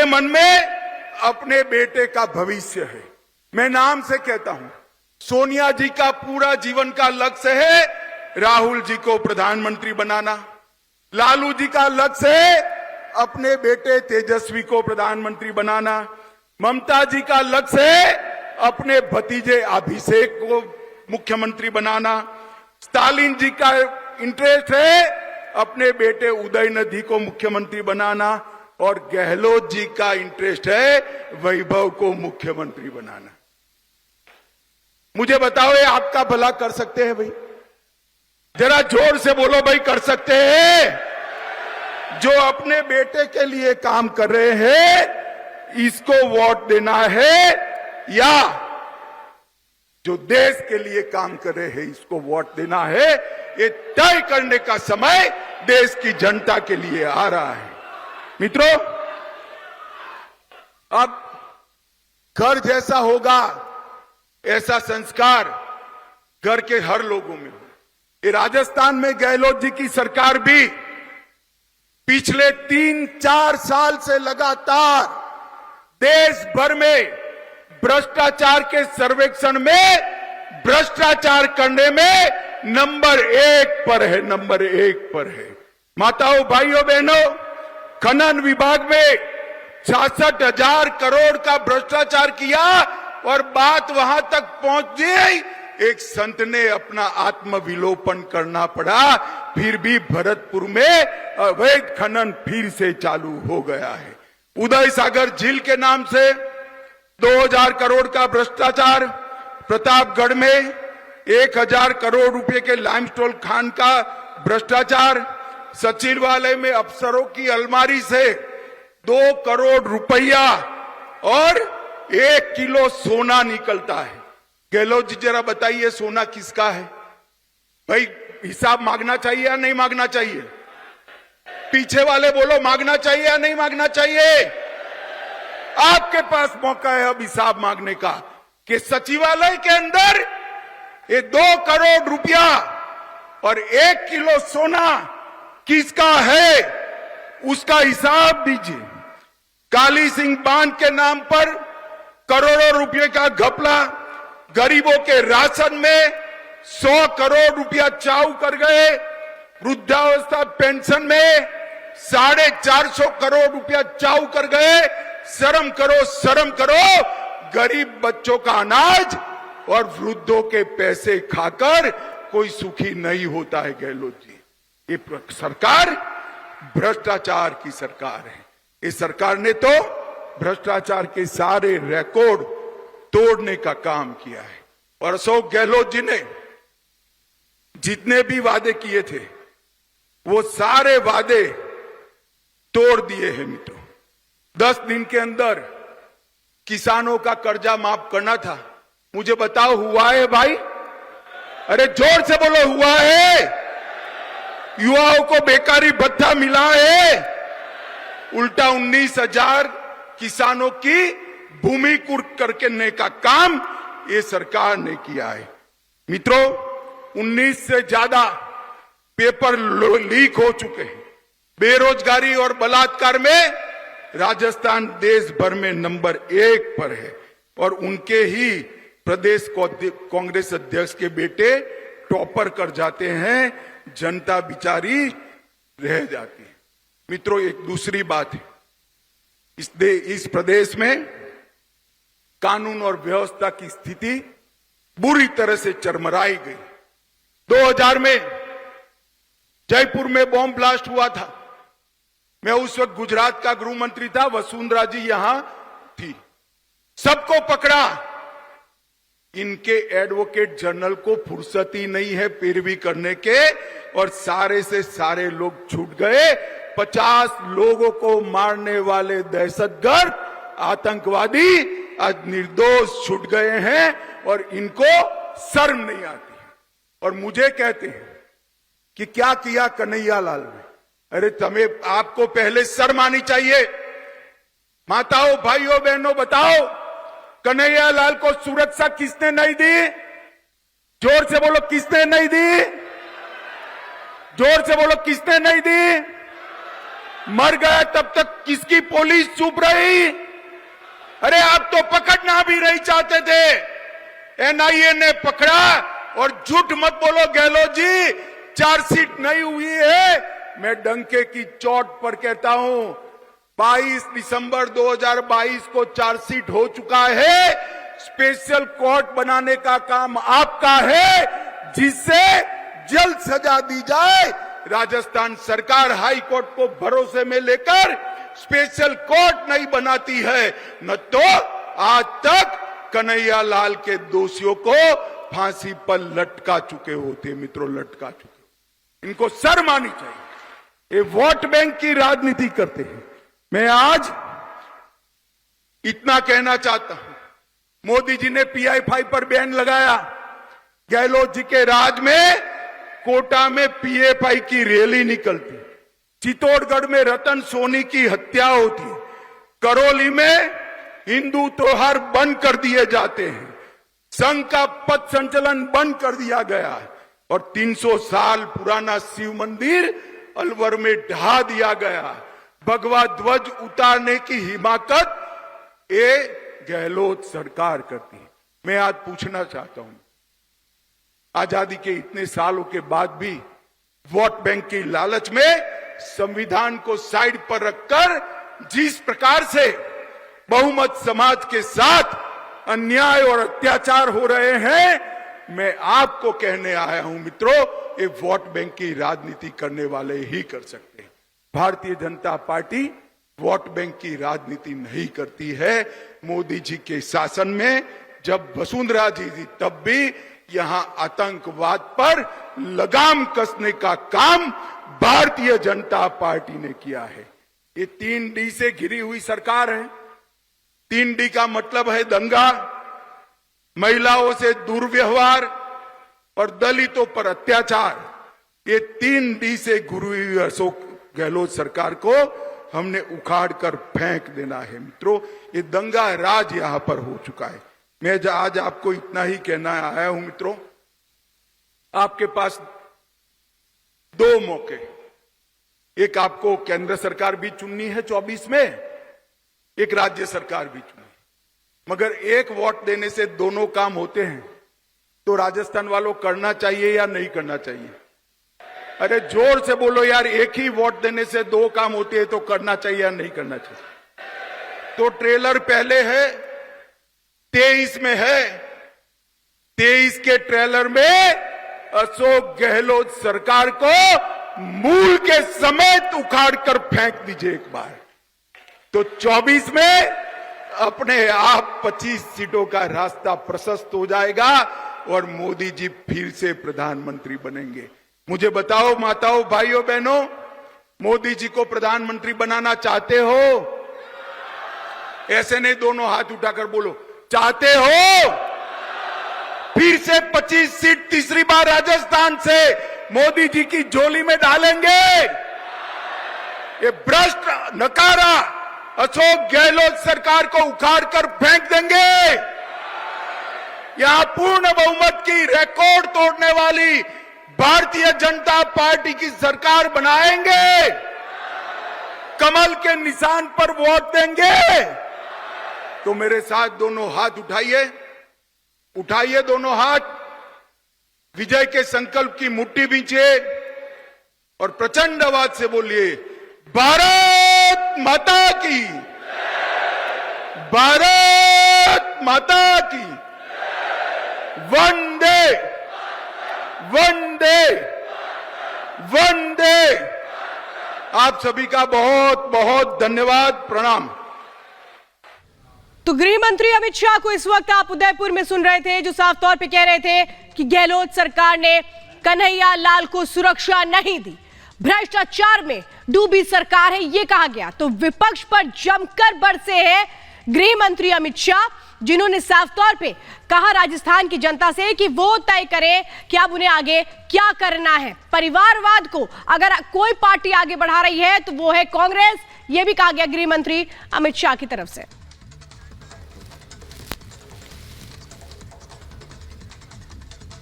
मन में अपने बेटे का भविष्य है। मैं नाम से कहता हूं, सोनिया जी का पूरा जीवन का लक्ष्य है राहुल जी को प्रधानमंत्री बनाना। लालू जी का लक्ष्य है अपने बेटे तेजस्वी को प्रधानमंत्री बनाना। ममता जी का लक्ष्य है अपने भतीजे अभिषेक को मुख्यमंत्री बनाना। स्टालिन जी का इंटरेस्ट है अपने बेटे उदयनिधि को मुख्यमंत्री बनाना। और गहलोत जी का इंटरेस्ट है वैभव को मुख्यमंत्री बनाना। मुझे बताओ, ये आपका भला कर सकते हैं भाई? जरा जोर से बोलो भाई, कर सकते हैं? जो अपने बेटे के लिए काम कर रहे हैं इसको वोट देना है, या जो देश के लिए काम कर रहे हैं इसको वोट देना है? ये तय करने का समय देश की जनता के लिए आ रहा है। मित्रों, अब घर जैसा होगा ऐसा संस्कार घर के हर लोगों में हो। ये राजस्थान में गहलोत जी की सरकार भी पिछले 3-4 साल से लगातार देश भर में भ्रष्टाचार के सर्वेक्षण में भ्रष्टाचार करने में नंबर 1 पर है, नंबर 1 पर है। माताओं, भाइयों, बहनों, खनन विभाग में 66,000 करोड़ का भ्रष्टाचार किया और बात वहां तक पहुंच गई, एक संत ने अपना आत्मविलोपन करना पड़ा, फिर भी भरतपुर में अवैध खनन फिर से चालू हो गया है। उदय सागर झील के नाम से 2000 करोड़ का भ्रष्टाचार, प्रतापगढ़ में 1000 करोड़ रुपए के लाइमस्टोन खान का भ्रष्टाचार, सचिवालय में अफसरों की अलमारी से 2 करोड़ रुपया और 1 किलो सोना निकलता है। गहलोत जी जरा बताइए, सोना किसका है भाई? हिसाब मांगना चाहिए या नहीं मांगना चाहिए? पीछे वाले बोलो, मांगना चाहिए या नहीं मांगना चाहिए? आपके पास मौका है अब हिसाब मांगने का कि सचिवालय के अंदर ये 2 करोड़ रुपया और 1 किलो सोना किसका है, उसका हिसाब दीजिए। काली सिंह बांध के नाम पर करोड़ों रुपए का घपला, गरीबों के राशन में 100 करोड़ रुपया चाऊ कर गए, वृद्धावस्था पेंशन में 450 करोड़ रुपया चाऊ कर गए। शर्म करो, शर्म करो। गरीब बच्चों का अनाज और वृद्धों के पैसे खाकर कोई सुखी नहीं होता है गहलोत जी। ये सरकार भ्रष्टाचार की सरकार है। इस सरकार ने तो भ्रष्टाचार के सारे रिकॉर्ड तोड़ने का काम किया है। और अशोक गहलोत जी ने जितने भी वादे किए थे वो सारे वादे तोड़ दिए हैं। मित्रों, 10 दिन के अंदर किसानों का कर्जा माफ करना था। मुझे बताओ, हुआ है भाई? अरे जोर से बोलो, हुआ है? युवाओं को बेकारी भत्ता मिला है? उल्टा 19,000 किसानों की भूमि कुर्क करने का काम ये सरकार ने किया है। मित्रों, 19 से ज्यादा पेपर लीक हो चुके हैं। बेरोजगारी और बलात्कार में राजस्थान देश भर में नंबर 1 पर है और उनके ही प्रदेश कांग्रेस अध्यक्ष के बेटे टॉपर कर जाते हैं, जनता बिचारी रह जाती है। मित्रों, एक दूसरी बात है, इस प्रदेश में कानून और व्यवस्था की स्थिति बुरी तरह से चरमराई गई। 2000 में जयपुर में बॉम्ब ब्लास्ट हुआ था। मैं उस वक्त गुजरात का गृह मंत्री था, वसुंधरा जी यहां थी। सबको पकड़ा। इनके एडवोकेट जनरल को फुर्सत ही नहीं है पैरवी करने के, और सारे से सारे लोग छूट गए। 50 लोगों को मारने वाले दहशतगर्द आतंकवादी आज निर्दोष छूट गए हैं और इनको शर्म नहीं आती है। और मुझे कहते हैं कि क्या किया कन्हैया लाल ने। अरे तुम्हें, आपको पहले शर्म आनी चाहिए। माताओं, भाइयों, बहनों, बताओ, कन्हैया लाल को सुरक्षा किसने नहीं दी? जोर से बोलो, किसने नहीं दी? जोर से बोलो, किसने नहीं दी? मर गया तब तक किसकी पुलिस चुप रही? अरे आप तो पकड़ना भी नहीं चाहते थे, एनआईए ने पकड़ा। और झूठ मत बोलो गहलोत जी, चार्जशीट नहीं हुई है। मैं डंके की चोट पर कहता हूं 22 दिसंबर 2022 को चार्जशीट हो चुका है। स्पेशल कोर्ट बनाने का काम आपका है, जिससे जल्द सजा दी जाए। राजस्थान सरकार हाई कोर्ट को भरोसे में लेकर स्पेशल कोर्ट नहीं बनाती है, न तो आज तक कन्हैया लाल के दोषियों को फांसी पर लटका चुके होते। मित्रों, लटका चुके। इनको शर्म आनी चाहिए। ये वोट बैंक की राजनीति करते हैं। मैं आज इतना कहना चाहता हूं, मोदी जी ने PI5 पर बैन लगाया। गहलोत जी के राज में कोटा में PFI की रैली निकलती, चित्तौड़गढ़ में रतन सोनी की हत्या होती, करौली में हिंदू त्योहार बंद कर दिए जाते हैं, संघ का पथ संचलन बंद कर दिया गया और 300 साल पुराना शिव मंदिर अलवर में ढहा दिया गया। भगवा ध्वज उतारने की हिमाकत ये गहलोत सरकार करती है। मैं आज पूछना चाहता हूं, आजादी के इतने सालों के बाद भी वोट बैंक की लालच में संविधान को साइड पर रखकर जिस प्रकार से बहुमत समाज के साथ अन्याय और अत्याचार हो रहे हैं, मैं आपको कहने आया हूं मित्रों, ये वोट बैंक की राजनीति करने वाले ही कर सकते हैं। Bharatiya Janata party vote bank की राजनीति नहीं करती है। मोदी जी के शासन में जब वसुंधरा जी थी तब भी यहां आतंकवाद पर लगाम कसने का काम भारतीय जनता पार्टी ने किया है। ये 3D से घिरी हुई सरकार है। 3D का मतलब है दंगा, महिलाओं से दुर्व्यवहार और दलितों पर अत्याचार। ये 3D से घिरी हुई अशोक गहलोत सरकार को हमने उखाड़ कर फेंक देना है। मित्रों, ये दंगा राज यहां पर हो चुका है। मैं आज आपको इतना ही कहना आया हूं मित्रों, आपके पास 2 मौके, एक आपको केंद्र सरकार भी चुननी है 24 में, एक राज्य सरकार भी चुनी, मगर एक वोट देने से दोनों काम होते हैं। तो राजस्थान वालों करना चाहिए या नहीं करना चाहिए? अरे जोर से बोलो यार, एक ही वोट देने से 2 काम होते हैं तो करना चाहिए या नहीं करना चाहिए? तो ट्रेलर पहले है, 23 में है। 23 के ट्रेलर में अशोक गहलोत सरकार को मूल के समेत उखाड़ कर फेंक दीजिए एक बार, तो 24 में अपने आप 25 सीटों का रास्ता प्रशस्त हो जाएगा और मोदी जी फिर से प्रधानमंत्री बनेंगे। मुझे बताओ माताओं, भाइयों, बहनों, मोदी जी को प्रधानमंत्री बनाना चाहते हो? ऐसे नहीं, दोनों हाथ उठाकर बोलो, चाहते हो? फिर से 25 सीट तीसरी बार राजस्थान से मोदी जी की झोली में डालेंगे? ये भ्रष्ट नकारा अशोक गहलोत सरकार को उखाड़ कर फेंक देंगे। यहां पूर्ण बहुमत की रिकॉर्ड तोड़ने वाली भारतीय जनता पार्टी की सरकार बनाएंगे। कमल के निशान पर वोट देंगे। तो मेरे साथ दोनों हाथ उठाइए, उठाइए दोनों हाथ, विजय के संकल्प की मुट्ठी बींचिए और प्रचंड आवाज से बोलिए, भारत माता की, भारत माता की, वंदे वंदे वंदे। आप सभी का बहुत बहुत धन्यवाद, प्रणाम। तो गृह मंत्री अमित शाह को इस वक्त आप उदयपुर में सुन रहे थे, जो साफ तौर पे कह रहे थे कि गहलोत सरकार ने कन्हैया लाल को सुरक्षा नहीं दी, भ्रष्टाचार में डूबी सरकार है, ये कहा गया। तो विपक्ष पर जमकर बरसे हैं गृह मंत्री अमित शाह, जिन्होंने साफ तौर पे कहा राजस्थान की जनता से कि वो तय करे कि अब उन्हें आगे क्या करना है। परिवारवाद को अगर कोई पार्टी आगे बढ़ा रही है तो वो है कांग्रेस, ये भी कहा गया गृह मंत्री अमित शाह की तरफ से।